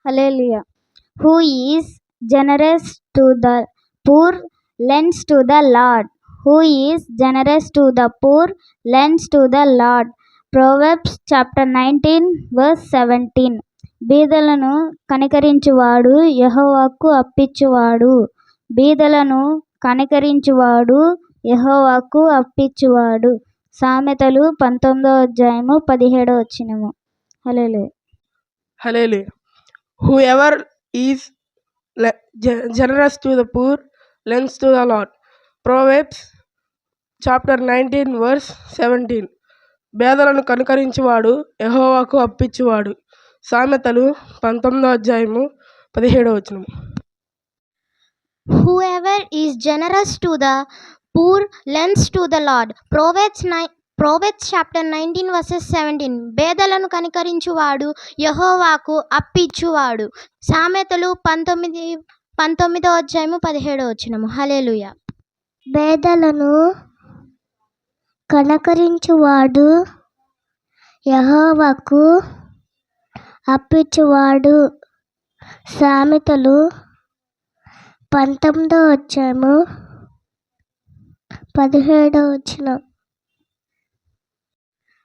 Hallelujah. Who is generous to the poor lends to the Lord. Who is generous to the poor lends to the Lord. Proverbs chapter 19 verse 17. బీదలను కనికరించువాడు యెహోవాకు అప్పిచ్చువాడు. బీదలను కనికరించువాడు యెహోవాకు అప్పిచ్చువాడు. సామెతలు 19:17. హల్లెలూయా. Hallelujah. Whoever is generous to the poor lends to the Lord. Proverbs chapter 19 verse 17. పేదలను కనుకరించువాడు యెహోవాకు అప్పిచ్చువాడు. సామెతలు 19:17. Whoever is generous to the poor lends to the Lord. Proverbs chapter 19 verses 17. పేదలను కనికరించువాడు యెహోవాకు అప్పిచ్చువాడు. సామెతలు 19:17. హల్లెలూయా. పేదలను కనికరించువాడు యెహోవాకు అప్పిచ్చువాడు. సామెతలు 19:17.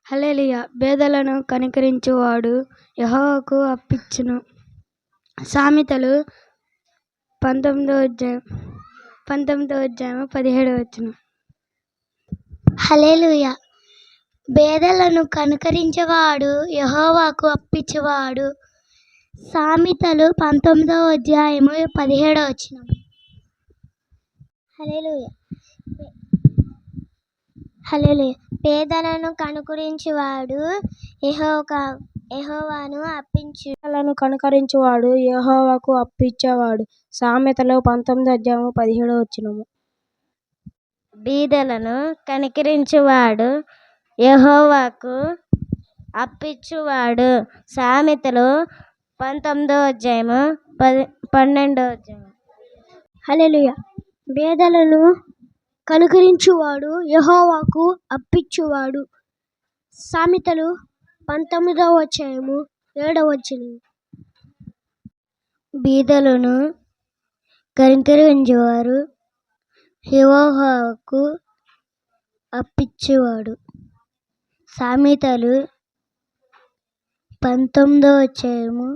హల్లెలూయా. పేదలను కనికరించువాడు యెహోవాకు అప్పిచ్చును. సామెతలు 19:17. హల్లెలూయా. పేదలను కనికరించేవాడు యెహోవాకు అప్పిచ్చువాడు. సామెతలు 19:17. హల్లెలూయా. హల్లెలూయా. పేదలను కనుకరించువాడు యెహోవాను అప్పించు. పేదలను కనికరించువాడు యెహోవాకు అప్పిచ్చువాడు. సామెతలు 19:17. బీదలను కనికరించువాడు యెహోవాకు అప్పిచ్చువాడు. సామెతలు 19:12. హల్లెలూయా. పేదలను కనుకరించువాడు యెహోవాకు అప్పిచ్చువాడు. సామెతలు 19:7. బీదలను కనికరించువారు యెహోవాకు అప్పిచ్చువాడు. సామెతలు 19:17.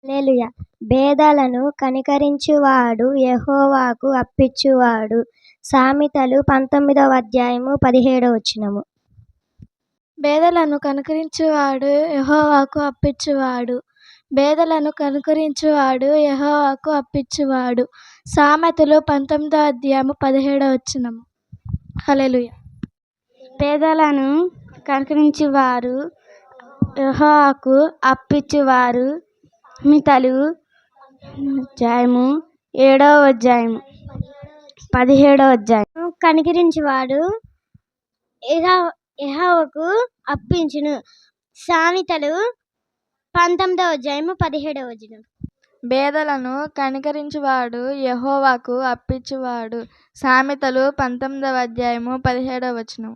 హల్లెలూయా. బీదలను కనికరించువాడు యెహోవాకు అప్పిచ్చువాడు. సామెతలు 19:17. పేదలను కనికరించువాడు యెహోవాకు అప్పిచ్చువాడు. పేదలను కనికరించువాడు యెహోవాకు అప్పిచ్చువాడు. సామెతలు 19:17. హల్లెలూయా. పేదలను కనికరించువారు యెహోవాకు అప్పిచ్చువారు. సామెతలు 17. కనికరించువాడు యెహోవాకు అప్పించును. సామెతలు 19:17. పేదలను కనికరించువాడు యెహోవాకు అప్పిచ్చువాడు. సామెతలు 19:17.